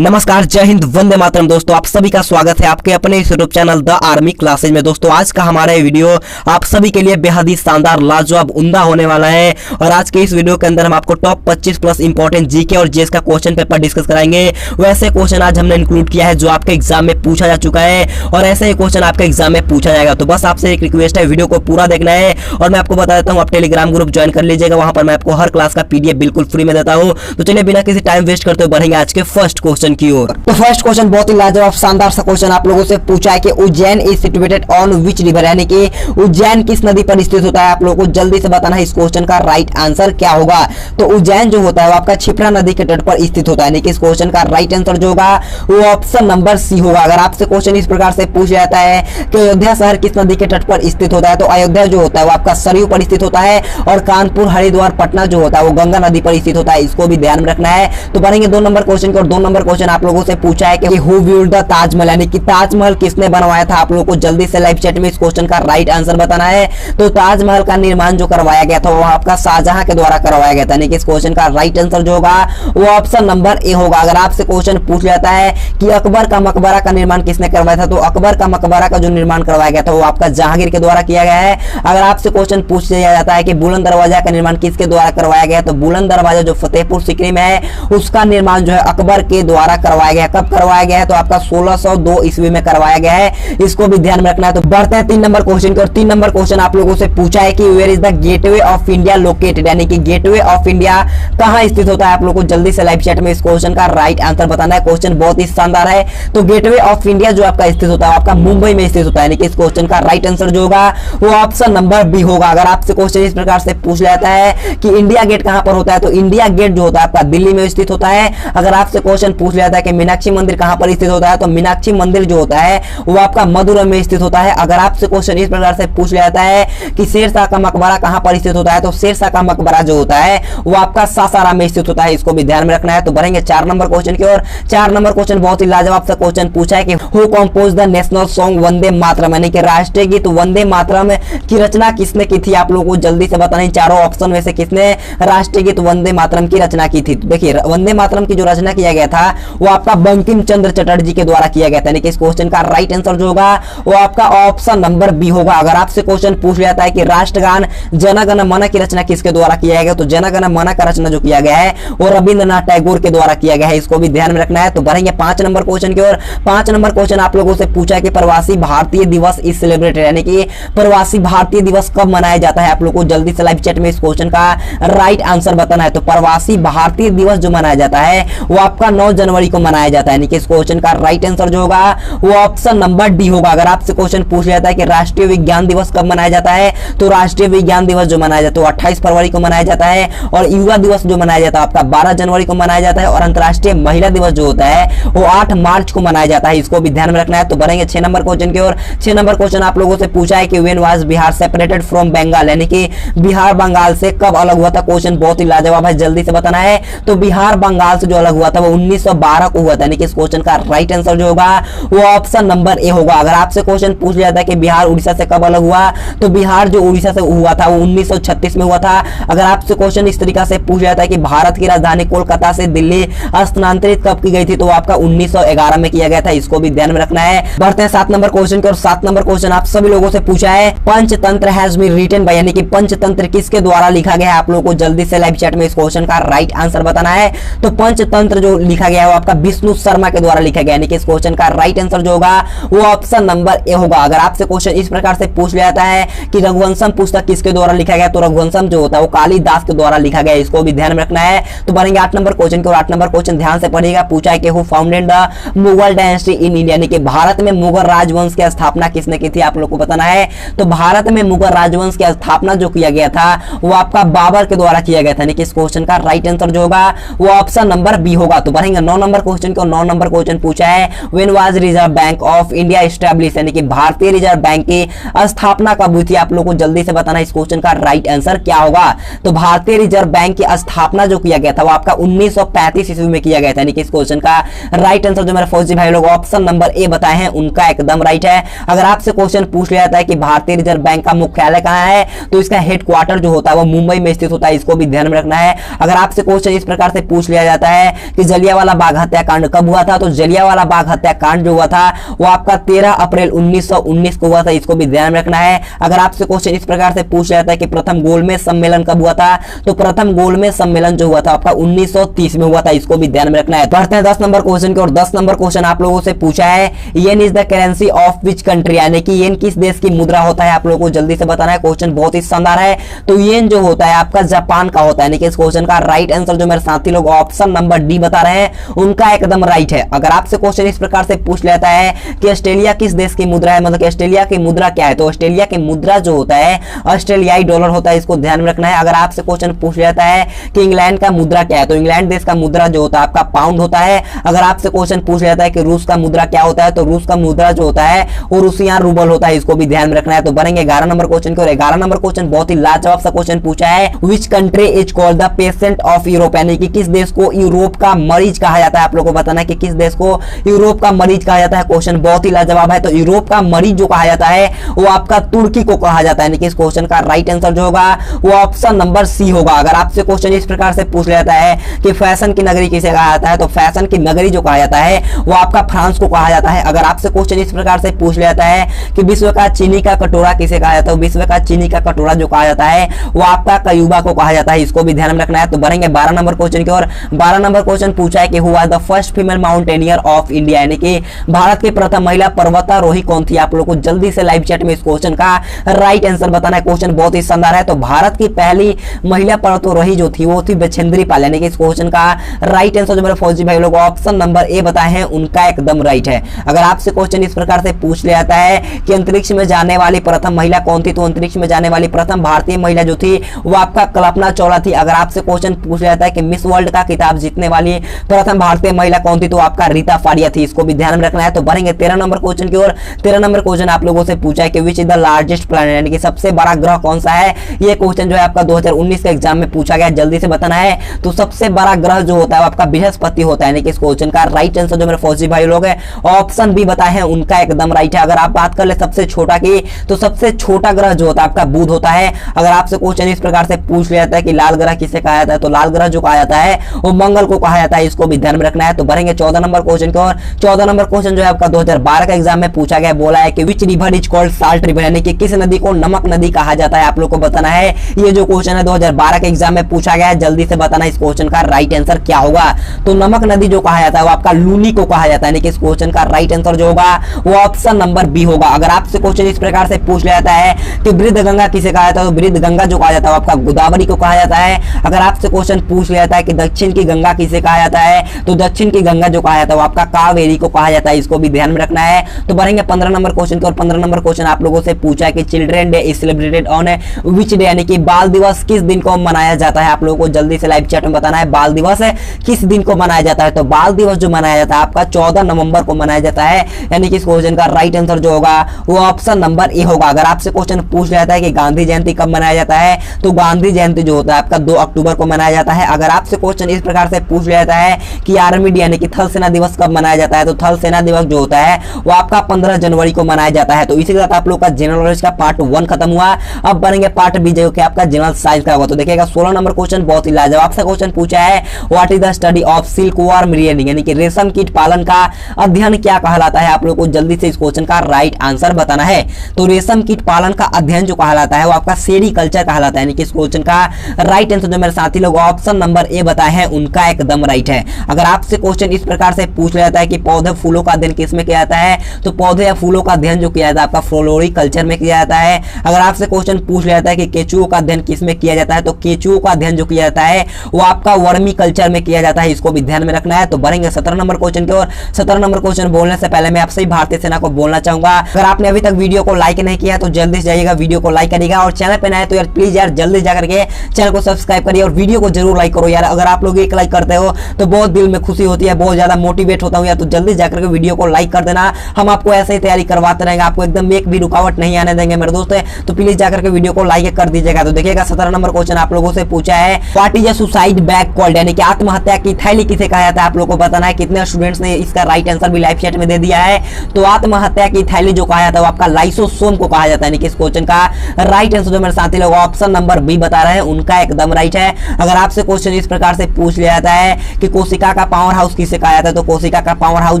नमस्कार, जय हिंद, वंदे मातरम। दोस्तों आप सभी का स्वागत है आपके अपने इस YouTube channel the army classes में। दोस्तों आज का हमारा ये वीडियो आप सभी के लिए बेहद ही शानदार, लाजवाब, उम्दा होने वाला है। और आज के इस वीडियो के अंदर हम आपको टॉप 25 प्लस इंपॉर्टेंट जीके और जीएस का क्वेश्चन पेपर डिस्कस कराएंगे। वैसे क्वेश्चन आज हमने इंक्लूड किया है जो आपके एग्जाम में पूछा जा चुका है और ऐसे ही क्वेश्चन आपके एग्जाम में पूछा जाएगा। तो बस आपसे एक रिक्वेस्ट है, वीडियो को पूरा देखना है। और मैं आपको बता देता हूँ, आप टेलीग्राम ग्रुप ज्वाइन कर लीजिएगा, वहां पर मैं आपको हर क्लास का पीडीएफ बिल्कुल फ्री में देता हूँ। तो चलिए बिना किसी टाइम वेस्ट करते हुए बढ़ेंगे आज के फर्स्ट क्वेश्चन की ओर। फर्स्ट क्वेश्चन बहुत ही लाजवाब, शानदार सा क्वेश्चन आप लोगों से पूछा है कि Ujjain is situated on which river, यानी कि उज्जैन किस नदी पर स्थित होता है। आप लोगों को जल्दी से बताना है इस क्वेश्चन का राइट आंसर क्या होगा। तो उज्जैन जो होता है वो आपका क्षिप्रा नदी के तट पर स्थित होता है, यानी कि इस क्वेश्चन का राइट आंसर जो होगा वो ऑप्शन नंबर सी होगा। अगर आपसे क्वेश्चन इस प्रकार से पूछ जाता है कि अयोध्या शहर किस नदी के तट पर स्थित होता है, तो अयोध्या जो होता है वो आपका सरयू पर स्थित होता है और कानपुर, हरिद्वार, पटना जो होता है वो गंगा नदी पर स्थित होता है। इसको भी ध्यान में रखना है। तो बढ़ेंगे 2 नंबर क्वेश्चन की और 2 नंबर क्वेश्चन आप लोगों से पूछा है कि हु बिल्ड द ताजमहल, यानी कि ताजमहल किसने बनवाया था। आप लोगों को जल्दी से लाइव चैट में इस क्वेश्चन का राइट आंसर बताना है। तो ताजमहल का निर्माण जो करवाया गया था वो आपका शाहजहां के द्वारा करवाया गया था, यानी कि इस क्वेश्चन का राइट आंसर जो होगा वो ऑप्शन नंबर ए होगा। अगर आपसे क्वेश्चन पूछ जाता है कि अकबर का मकबरा का निर्माण किसने करवाया था, तो अकबर का मकबरा का जो निर्माण करवाया गया था वो आपका जहांगीर के द्वारा किया गया है। अगर आपसे क्वेश्चन पूछ लिया जाता है कि बुलंद दरवाजा का निर्माण किसके द्वारा करवाया गया, तो बुलंद दरवाजा जो फतेहपुर सीकरी में है उसका निर्माण जो है अकबर के द्वारा करवाया गया। कब करवाया गया है, तो आपका 1602 ईस्वी में करवाया गया है। इसको भी ध्यान में रखना है। तो बढ़ते हैं 3 नंबर क्वेश्चन की और 3 नंबर क्वेश्चन आप लोगों से पूछा है कि where is the gateway of India located, यानी कि गेटवे ऑफ इंडिया कहां स्थित होता है। आप लोगों को जल्दी से लाइव चैट में इस क्वेश्चन का राइट आंसर बताना है। क्वेश्चन बहुत ही शानदार है। तो गेटवे ऑफ इंडिया जो आपका स्थित होता है आपका मुंबई में स्थित होता है, यानी कि इस क्वेश्चन का राइट आंसर जो होगा वो ऑप्शन नंबर बी होगा। अगर आपसे क्वेश्चन इस प्रकार से पूछ जाता है कि इंडिया गेट कहां पर होता है, तो इंडिया गेट जो होता है आपका दिल्ली में स्थित होता है। अगर आपसे क्वेश्चन पूछ जाता है कि मीनाक्षी मंदिर कहां पर स्थित होता है, तो मीनाक्षी मंदिर जो होता है वो आपका मदुरै में स्थित होता है। अगर आपसे क्वेश्चन इस प्रकार से पूछ जाता है कि शेरशाह का मकबरा कहां पर स्थित होता है, तो शेरशाह का मकबरा जो होता है वो आपका सासाराम में स्थित होता है। इसको भी ध्यान में रखना है। तो बढ़ेंगे 4 नंबर क्वेश्चन की ओर। 4 नंबर क्वेश्चन बहुत ही लाजवाब सा क्वेश्चन पूछा है कि who compose the national song Vande Mataram, यानी कि राष्ट्रीय गीत वंदे मातरम की रचना किसने की थी। आप लोगों को जल्दी से बताना है चारों ऑप्शन में से किसने राष्ट्रीय गीत वंदे मातरम की रचना की थी। तो देखिए वंदे मातरम की जो रचना किया गया था वो आपका बंकिम चंद्र चटर्जी के द्वारा किया गया था, यानी कि इस क्वेश्चन का राइट आंसर जो होगा वो आपका ऑप्शन नंबर बी होगा। अगर आपसे क्वेश्चन पूछ जाता है कि राष्ट्रगान जन गण मन की रचना किसके द्वारा किया गया, तो जन गण मन का रचना जो किया गया है वो रविंद्रनाथ टैगोर के द्वारा किया गया है। इसको भी ध्यान में रखना है। तो बढ़ेंगे 5 नंबर क्वेश्चन की ओर। 5 नंबर क्वेश्चन आप लोगों से पूछा है कि प्रवासी भारतीय दिवस इज सेलिब्रेटेड, यानी कि प्रवासी भारतीय दिवस कब मनाया जाता है। आप लोगों को जल्दी से लाइव चैट में इस क्वेश्चन का राइट आंसर बताना है। तो प्रवासी भारतीय दिवस जो मनाया जाता है वो आपका 9 जनवरी को मनाया जाता है, यानी कि इस क्वेश्चन का राइट आंसर जो होगा वो ऑप्शन नंबर डी होगा। अगर आपसे क्वेश्चन पूछ जाता है कि राष्ट्रीय विज्ञान दिवस कब मनाया जाता है, तो राष्ट्रीय विज्ञान दिवस जो मनाया जाता है वो 28 फरवरी को मनाया जाता है। और युवा दिवस जो मनाया जाता है आपका 12 जनवरी को मनाया जाता है। और अंतर्राष्ट्रीय महिला दिवस जो होता है वो 8 मार्च को मनाया जाता है। इसको भी ध्यान में रखना है। तो बढ़ेंगे 6 नंबर क्वेश्चन की ओर। 6 नंबर क्वेश्चन आप लोगों से पूछा है कि when was Bihar separated from Bengal, यानी कि बिहार बंगाल से कब अलग हुआ था। क्वेश्चन बहुत ही लाजवाब है, जल्दी से बताना है। तो बिहार बंगाल से जो अलग हुआ था वो 1912 को हुआ था, यानी कि इस क्वेश्चन का राइट आंसर जो होगा वो ऑप्शन नंबर ए होगा। अगर आपसे क्वेश्चन पूछ जाता है कि बिहार उड़ीसा से कब अलग हुआ, तो बिहार जो उड़ीसा से हुआ था वो 1936 में हुआ था। अगर आपसे क्वेश्चन इस तरीका से पूछ जाता है कि भारत की राजधानी कोलकाता से दिल्ली स्थानांतरित कब की गई थी, तो वो आपका 1911 में किया गया था। इसको भी ध्यान में रखना है। बढ़ते हैं 7 नंबर क्वेश्चन की और 7 नंबर क्वेश्चन आप सभी लोगों से पूछा है Panchatantra has been written by, यानी कि पंचतंत्र किसके द्वारा लिखा गया है। आप लोगों को जल्दी से लाइव चैट में इस क्वेश्चन का राइट आंसर बताना है। तो पंचतंत्र जो लिखा गया है वो आपका विष्णु शर्मा के द्वारा लिखा गया, यानी कि इस क्वेश्चन का राइट आंसर जो होगा वो ऑप्शन नंबर ए होगा। अगर आपसे क्वेश्चन इस प्रकार से पूछ लिया जाता है कि रघुवंशम पुस्तक किसके द्वारा लिखा गया, तो रघुवंशम जो होता है वो कालिदास के द्वारा लिखा गया। इसको भी ध्यान में रखना है। तो बढ़ेंगे 8 नंबर क्वेश्चन की और 8 नंबर क्वेश्चन ध्यान से पढ़िएगा। पूछा है कि who founded the Mughal dynasty in India, यानी कि भारत में मुगल राजवंश की स्थापना किसने की थी। आप लोग को बताना है। तो भारत में मुगल राजवंश की स्थापना जो किया गया था वो आपका बाबर के द्वारा किया गया था, यानी कि इस क्वेश्चन का राइट आंसर जो होगा वो ऑप्शन नंबर बी होगा। तो बढ़ेंगे 9 नंबर क्वेश्चन को। 9 नंबर क्वेश्चन पूछा है when was reserve bank of India establish, यानी कि भारतीय रिजर्व बैंक की स्थापना कब हुई थी। आप लोगों को जल्दी से बताना इस क्वेश्चन का राइट आंसर क्या होगा। तो भारतीय रिजर्व बैंक की स्थापना जो किया गया था वो आपका 1935 ईस्वी में किया गया था, यानी कि इस क्वेश्चन का राइट आंसर जो मेरे फौजी भाई लोग ऑप्शन नंबर ए बताए हैं उनका एकदम राइट है। अगर आपसे क्वेश्चन पूछ लिया जाता है कि भारतीय रिजर्व बैंक का मुख्यालय कहां है, तो इसका हेडक्वार्टर जो होता है वो मुंबई में स्थित होता है। इसको भी ध्यान में रखना है। अगर आपसे क्वेश्चन इस प्रकार से पूछ लिया जाता है कि जलियांवाला बाग हत्याकांड कब हुआ था? तो जलियांवाला बाग हत्याकांड जो हुआ था वो आपका 13 अप्रैल 1919 को हुआ था, इसको भी ध्यान में रखना है। अगर आपसे क्वेश्चन इस प्रकार से पूछ जाता है कि प्रथम गोलमेज सम्मेलन कब हुआ था, तो प्रथम गोलमेज सम्मेलन जो हुआ था आपका 1930 में हुआ था, इसको भी ध्यान में रखना है। पढ़ते हैं 10 नंबर क्वेश्चन की और 10 नंबर क्वेश्चन आप लोगों से पूछा है, yen is the currency of which country, यानी कि येन किस देश की मुद्रा होता है, आप लोगों को जल्दी से बताना है। क्वेश्चन बहुत ही शानदार है। तो येन जो होता है आपका जापान का होता है, यानी कि इस क्वेश्चन का राइट आंसर जो मेरे साथी लोग ऑप्शन नंबर डी बता रहे हैं उनका एकदम राइट है। अगर आपसे क्वेश्चन इस प्रकार से पूछ लेता है कि ऑस्ट्रेलिया किस देश की मुद्रा है, मतलब कि ऑस्ट्रेलिया की मुद्रा क्या है, तो ऑस्ट्रेलिया की मुद्रा जो होता है ऑस्ट्रेलियाई डॉलर होता है, इसको ध्यान में रखना है। अगर आपसे क्वेश्चन पूछ लेता है कि इंग्लैंड का मुद्रा क्या है, तो इंग्लैंड देश का मुद्रा जो होता है आपका पाउंड होता है। अगर आपसे क्वेश्चन पूछ लेता है कि रूस का मुद्रा क्या होता है, तो रूस का मुद्रा जो होता है वो रूसियान रूबल होता है, इसको भी ध्यान में रखना है। तो बढ़ेंगे 11 नंबर क्वेश्चन की और 11 नंबर क्वेश्चन बहुत ही लाजवाब सा क्वेश्चन पूछा है, which country is called the patient of Europe, यानी कि किस देश को यूरोप का मरीज कहा जाता है। आप लोगों को बताना है कि किस देश को यूरोप का मरीज कहा जाता है। क्वेश्चन बहुत ही लाजवाब है। तो यूरोप का मरीज जो कहा जाता है वो आपका तुर्की को कहा जाता है, यानी कि इस क्वेश्चन का राइट आंसर जो होगा वो ऑप्शन नंबर सी होगा। अगर आपसे क्वेश्चन इस प्रकार से पूछ लेता है कि फैशन की नगरी किसे कहा जाता है, तो फैशन की नगरी जो कहा जाता है वो आपका फ्रांस को कहा जाता है। अगर आपसे क्वेश्चन इस प्रकार से पूछ लेता है कि विश्व का चीनी का कटोरा किसे कहा जाता है, विश्व का चीनी का कटोरा जो कहा जाता है वो आपका क्यूबा को कहा जाता है, इसको भी ध्यान में रखना है। तो बढ़ेंगे 12 नंबर क्वेश्चन की और 12 नंबर क्वेश्चन पूछा है कि who was the first female mountaineer of India, यानी कि भारत की प्रथम महिला पर्वतारोही कौन थी। आप लोगों को जल्दी से लाइव चैट में इस क्वेश्चन का राइट आंसर बताना है। क्वेश्चन बहुत ही शानदार है। तो भारत की पहली महिला पर्वतारोही जो थी वो थी बछेंद्री पाल, यानी कि इस क्वेश्चन का राइट आंसर जो मेरे फौजी भाई लोग ऑप्शन नंबर ए बताए हैं उनका एकदम राइट है। अगर आपसे क्वेश्चन इस प्रकार से पूछ लिया जाता है कि अंतरिक्ष में जाने वाली प्रथम महिला कौन थी, तो अंतरिक्ष में जाने वाली प्रथम भारतीय महिला जो थी वो आपका कल्पना चावला थी। अगर आपसे क्वेश्चन पूछ लिया जाता है कि मिस वर्ल्ड का खिताब जीतने वाली प्रथम भारतीय महिला कौन थी, तो आपका रीता फाड़िया थी, इसको भी ध्यान में रखना है। तो बढ़ेंगे 13 नंबर क्वेश्चन की और 13 नंबर क्वेश्चन आप लोगों से पूछा है कि which is the largest planet, यानी कि सबसे बड़ा ग्रह कौन सा है। ये क्वेश्चन जो है आपका 2019 के एग्जाम में पूछा गया, जल्दी से बताना है। तो सबसे बड़ा ग्रह जो होता है वो आपका बृहस्पति होता है, यानी कि इस क्वेश्चन का राइट आंसर जो मेरे फौजी भाई लोग है ऑप्शन बी बताए हैं उनका एकदम राइट है। अगर आप बात कर ले सबसे छोटा की, तो सबसे छोटा ग्रह जो होता है आपका बुध होता है। अगर आपसे क्वेश्चन इस प्रकार से पूछ लिया जाता है कि लाल ग्रह किसे कहा जाता है, तो लाल ग्रह जो कहा जाता है वो मंगल को कहा जाता है, इसको भी ध्यान में रखना है। तो बढ़ेंगे 14 नंबर क्वेश्चन की और 14 नंबर क्वेश्चन जो है आपका 2012 के एग्जाम में पूछा गया, बोला है कि which river is called salt river, यानी कि किस नदी को नमक नदी कहा जाता है। आप लोग को बताना है। ये जो क्वेश्चन है 2012 के एग्जाम में पूछा गया है, जल्दी से बताना इस क्वेश्चन का राइट आंसर क्या होगा। तो नमक नदी जो कहा जाता है वो आपका लूनी को कहा जाता है, यानी कि इस क्वेश्चन का राइट आंसर जो होगा वो ऑप्शन नंबर बी होगा। अगर आपसे क्वेश्चन इस प्रकार से पूछ लिया जाता है कि वृद्ध गंगा किसे कहा जाता है, तो वृद्ध गंगा जो कहा जाता है वो आपका गोदावरी को कहा जाता है। अगर आपसे क्वेश्चन पूछ लिया जाता है कि दक्षिण की गंगा किसे कहा जाता है, तो दक्षिण की गंगा जो कहा जाता है वो आपका कावेरी को कहा जाता है, इसको भी ध्यान में रखना है। तो बढ़ेंगे 15 नंबर क्वेश्चन की और 15 नंबर क्वेश्चन आप लोगों से पूछा है कि children day is celebrated on which day, यानी कि बाल दिवस किस दिन को मनाया जाता है। आप लोगों को जल्दी से लाइव चैट में बताना है बाल दिवस किस दिन को मनाया जाता है। तो बाल दिवस जो मनाया जाता है आपका 14 नवंबर को मनाया जाता है, यानी कि इस क्वेश्चन का राइट आंसर जो होगा वो ऑप्शन नंबर ए होगा। अगर आपसे क्वेश्चन पूछ लेता है कि गांधी जयंती कब मनाया जाता है, तो गांधी जयंती जो होता है आपका 2 अक्टूबर को मनाया जाता है। अगर आपसे क्वेश्चन इस प्रकार से पूछ लेता है कि आर्मी डे यानी कि थल सेना दिवस कब मनाया जाता है, तो थल सेना दिवस जो होता है वो आपका 15 जनवरी को मनाया जाता है। तो इसी के साथ आप लोग का जनरल नॉलेज का पार्ट 1 खत्म हुआ। अब बनेंगे पार्ट बी जो कि आपका जनरल साइंस का होगा। तो देखिएगा 16 नंबर क्वेश्चन बहुत ही लाजवाब सा क्वेश्चन पूछा है, what is the study of silk worm rearing, यानी कि रेशम कीट पालन का अध्ययन क्या कहलाता है। आप लोग को जल्दी से इस क्वेश्चन का राइट आंसर बताना है। तो रेशम कीट पालन का अध्ययन जो कहलाता है वो आपका सेरीकल्चर कहलाता है, यानी कि इस क्वेश्चन का राइट आंसर जो मेरे साथी लोग ऑप्शन नंबर ए बताए हैं उनका एकदम राइट है। अगर आपसे क्वेश्चन इस प्रकार से पूछ लिया जाता है कि पौधे फूलों का अध्ययन किसमें किया जाता है, तो पौधे या फूलों का अध्ययन जो किया जाता है आपका फ्लोरिकल्चर में किया जाता है। अगर आपसे क्वेश्चन पूछ लिया जाता है कि केचुओं का अध्ययन किसमें किया जाता है, तो केचुओं का अध्ययन जो किया जाता है वो आपका वर्मी कल्चर में किया जाता है, इसको भी ध्यान में रखना है। तो बढ़ेंगे 17 नंबर क्वेश्चन की और 17 नंबर क्वेश्चन बोलने से पहले मैं आपसे भारतीय सेना को बोलना चाहूंगा, अगर आपने अभी तक वीडियो को लाइक नहीं किया तो जल्दी से जाइएगा वीडियो को लाइक करिएगा और चैनल पे नए तो यार प्लीज यार जल्दी जाकर के चैनल को सब्सक्राइब करिए और वीडियो को जरूर लाइक करो यार। अगर आप लोग एक लाइक करते हो तो बहुत दिल में खुशी होती है, बहुत ज्यादा मोटिवेट होता हूं यार। तो जल्दी जाकर के वीडियो को लाइक कर देना, हम आपको ऐसे ही तैयारी करवाते रहेंगे, आपको एकदम एक भी रुकावट नहीं आने देंगे मेरे दोस्त। तो प्लीज जाकर के वीडियो को लाइक कर दीजिएगा। तो देखिएगा 17 नंबर क्वेश्चन आप लोगों से पूछा है, what is a suicide bag called, यानी कि आत्महत्या की थैली किसे कहा जाता है। आप लोगों को बताना है। कितने स्टूडेंट्स ने इसका राइट आंसर भी लाइव चैट में दे दिया है। तो आत्महत्या की थैली जो कहा जाता है वो आपका लाइसोसोम को कहा जाता है, यानी कि इस क्वेश्चन का राइट आंसर जो मेरे साथी लोग ऑप्शन नंबर बी बता रहे हैं उनका एकदम राइट है। अगर आपसे क्वेश्चन इस प्रकार से पूछ लिया जाता है कि कोशिका कोशिका का पावर हाउस किसे कहा जाता है, तो कोशिका का पावर हाउस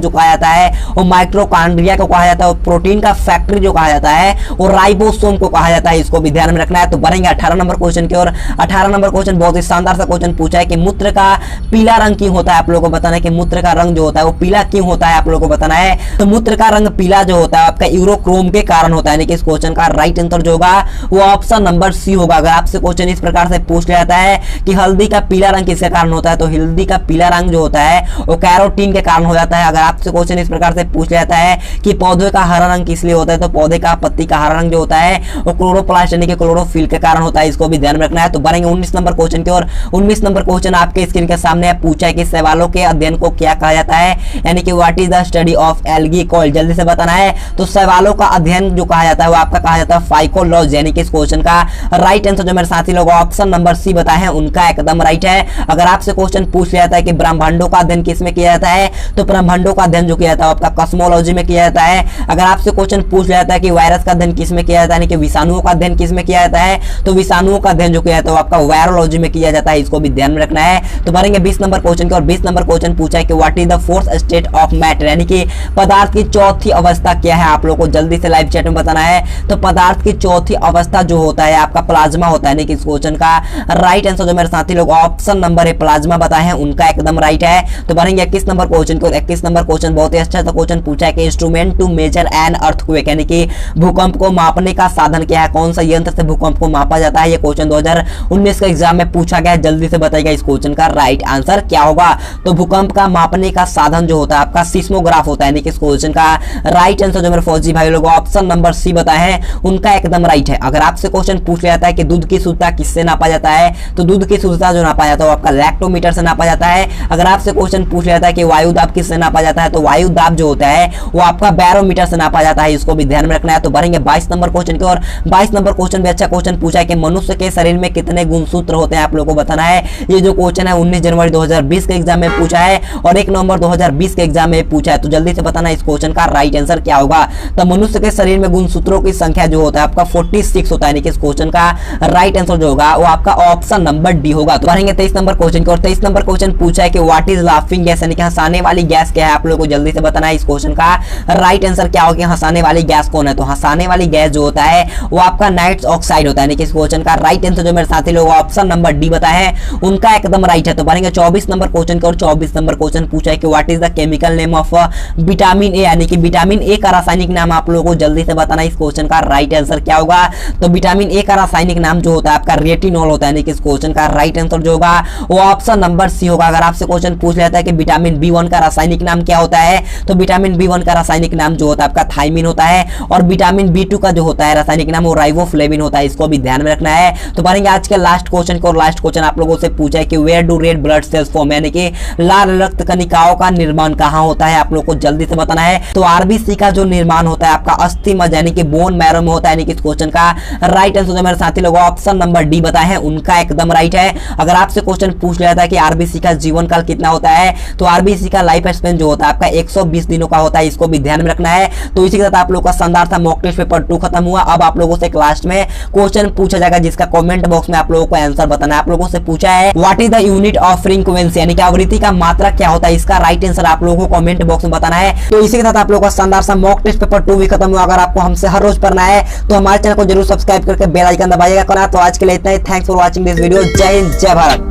जो कहा जाता है वो माइटोकॉन्ड्रिया को कहा जाता है, और प्रोटीन का फैक्ट्री जो कहा जाता है वो राइबोसोम को कहा जाता है। इसको भी ध्यान में रखना है। तो बढ़ेंगे 18 नंबर क्वेश्चन की ओर। 18 नंबर क्वेश्चन बहुत ही शानदार सा क्वेश्चन पूछा है कि मूत्र का पीला रंग क्यों होता है। आप लोगों को बताना है कि मूत्र का रंग जो होता है वो पीला क्यों होता है, आप लोगों को बताना है। तो मूत्र का रंग पीला जो होता है आपका यूरोक्रोम के कारण होता है, यानी कि इस क्वेश्चन का राइट आंसर जो होगा वो ऑप्शन नंबर सी होगा। अगर आपसे क्वेश्चन इस प्रकार से पूछ लिया जाता है कि हल्दी का पीला रंग किसके कारण होता है, तो हल्दी का पीला रंग जो होता है वो कैरोटीन के कारण हो जाता है। अगर आपसे क्वेश्चन इस प्रकार से पूछ लिया जाता है कि पौधे का हरा रंग किस लिए होता है, तो पौधे का पत्ती का हरा रंग जो होता है वो क्लोरोप्लास्ट यानी कि क्लोरोफिल के कारण होता है। इसको भी ध्यान में रखना है। तो बढ़ेंगे 19 नंबर क्वेश्चन की ओर। 19 नंबर क्वेश्चन आपके स्क्रीन के सामने पूछा है कि शैवालों के अध्ययन को क्या कहा जाता है, यानी कि what is the study of algae called. जल्दी से बताना है। तो शैवालों का अध्ययन जो कहा जाता है वो आपका कहा जाता है फाइकोलॉजी, यानी कि इस क्वेश्चन का राइट आंसर जो मेरे साथी लोग ऑप्शन नंबर सी बताए हैं उनका एकदम राइट है। अगर आपसे क्वेश्चन पूछ लिया जाता है कि ब्रह्मांडों का अध्ययन किसमें किया जाता है, तो ब्रह्मांडों का अध्ययन जो किया जाता है आपका कॉस्मोलॉजी में किया जाता है। अगर आपसे क्वेश्चन पूछ लिया जाता है कि वायरस का अध्ययन किसमें किया जाता है, यानी कि विषाणुओं का अध्ययन किसमें किया जाता है, तो विषाणुओं का अध्ययन जो किया जाता है आपका वायरोलॉजी में किया जाता है। इसको भी ध्यान में रखना है। तो बढ़ेंगे 20 नंबर क्वेश्चन की और। 20 नंबर क्वेश्चन पूछा है कि what is the fourth state of matter, यानी कि पदार्थ की चौथी अवस्था क्या है, आप लोगों को जल्दी से लाइव चैट में बताना है। तो पदार्थ की चौथी अवस्था जो होता है आपका प्लाज्मा होता है, यानी कि इस क्वेश्चन का राइट आंसर जो मेरे साथी लोग ऑप्शन नंबर है प्लाज्मा बताए हैं उनका एकदम राइट है। तो बढ़ेंगे 21 नंबर क्वेश्चन को। 21 नंबर क्वेश्चन बहुत ही अच्छा सा क्वेश्चन पूछा है कि instrument to measure an earthquake, यानी कि भूकंप को मापने का साधन क्या है, कौन सा यंत्र से भूकंप को मापा जाता है। ये क्वेश्चन 2019 के एग्जाम में पूछा गया है। जल्दी से बताइएगा इस क्वेश्चन का राइट आंसर क्या होगा। तो भूकंप का मापने का साधन जो होता है आपका सिस्मोग्राफ होता है, यानी कि इस क्वेश्चन का राइट आंसर जो मेरे फौजी भाई लोग ऑप्शन नंबर सी बताए हैं उनका एकदम राइट है। अगर आपसे क्वेश्चन पूछ लिया जाता है कि दूध की शुद्धता किससे नापा जाता है, तो दूध की शुद्धता जो नापा जाता है वो आपका लैक्टोमीटर से नापा जाता है। अगर आपसे क्वेश्चन पूछ लिया जाता है कि वायु दाब किससे नापा जाता है, तो वायु दाब जो होता है वो आपका बैरोमीटर से नापा जाता है। इसको भी ध्यान में रखना है। तो बढ़ेंगे 22 नंबर क्वेश्चन की और। 22 नंबर क्वेश्चन भी अच्छा क्वेश्चन पूछा है कि मनुष्य के शरीर में कितने गुणसूत्र होते हैं, आप लोगों को बताना है। ये जो क्वेश्चन है 19 जनवरी 2020 के एग्जाम में पूछा है और 1 नवंबर 2020 के एग्जाम में पूछा है। तो जल्दी से बताना इस क्वेश्चन का राइट आंसर क्या होगा। तो मनुष्य के शरीर में गुणसूत्रों की संख्या जो होता है आपका 46 होता है, यानी कि इस क्वेश्चन का राइट आंसर जो होगा वो आपका ऑप्शन नंबर डी होगा। तो बढ़ेंगे 23 नंबर क्वेश्चन की और। 23 नंबर क्वेश्चन पूछा है कि व्हाट इज लाफिंग गैस, यानी कि हंसाने वाली गैस क्या है, आप लोगों को जल्दी से बताना है इस क्वेश्चन का राइट आंसर क्या होगा। हंसाने वाली गैस कौन है, तो हंसाने वाली गैस जो होता है वो आपका नाइट्रस ऑक्साइड होता है, यानी कि इस क्वेश्चन का राइट आंसर जो मेरे साथी लोग ऑप्शन नंबर डी बताए हैं उनका एकदम राइट है। तो बढ़ेंगे 24 नंबर क्वेश्चन की और। 24 नंबर क्वेश्चन पूछा है कि what is the chemical name of vitamin A, यानी कि विटामिन ए का रासायनिक नाम आप लोगों को जल्दी से बताना इस क्वेश्चन का राइट आंसर क्या होगा। तो विटामिन ए का रासायनिक नाम जो होता है आपका रेटिनॉल होता है, यानी कि इस क्वेश्चन का राइट आंसर जो होगा वो ऑप्शन नंबर सी होगा। अगर आपसे क्वेश्चन पूछ लिया जाता है कि विटामिन B1 का रासायनिक नाम क्या होता है, तो विटामिन B1 का रासायनिक नाम जो होता है आपका थायमिन होता है और विटामिन B2 का जो होता है रासायनिक नाम वो राइबोफ्लेविन होता है। इसको भी ध्यान में रखना है। तो बढ़ेंगे आज के लास्ट क्वेश्चन को और। लास्ट क्वेश्चन आप लोगों से पूछा है कि where do red blood cells form, यानी कि लाल रक्त कणिकाओं का निर्माण कहां होता है, आप लोगों को जल्दी से बताना है। तो आरबीसी का जो निर्माण होता है आपका अस्थि मज्जा यानी कि बोन मैरो में होता है, यानी कि इस क्वेश्चन का राइट आंसर जो मेरे साथी लोग ऑप्शन नंबर डी बताए हैं उनका एकदम राइट है। अगर आपसे क्वेश्चन पूछ लिया था कि आरबीसी का जीवन काल कितना होता है, तो आरबीसी का लाइफ स्पेन जो होता है आपका 120 दिनों का होता है। इसको भी ध्यान में रखना है। तो इसी के साथ आप लोग का शानदार था मॉक टेस्ट पेपर 2 खत्म हुआ। अब आप लोगों से लास्ट में क्वेश्चन पूछा जाएगा जिसका कमेंट बॉक्स में आप लोगों को आंसर बताना है। आप लोगों से पूछा है what is the unit of frequency, यानी कि आवृत्ति का मात्रा क्या होता है, इसका राइट आंसर आप लोगों को कमेंट बॉक्स में बताना है। तो इसी के साथ आप लोगों का शानदार सा मॉक टेस्ट पेपर 2 भी खत्म हुआ। अगर आपको हमसे हर रोज पढ़ना है तो हमारे चैनल को जरूर सब्सक्राइब करके बेल आइकन दबाइएगा। तो आज के लिए इतना ही। Thanks for watching this video. जय हिंद, जय भारत।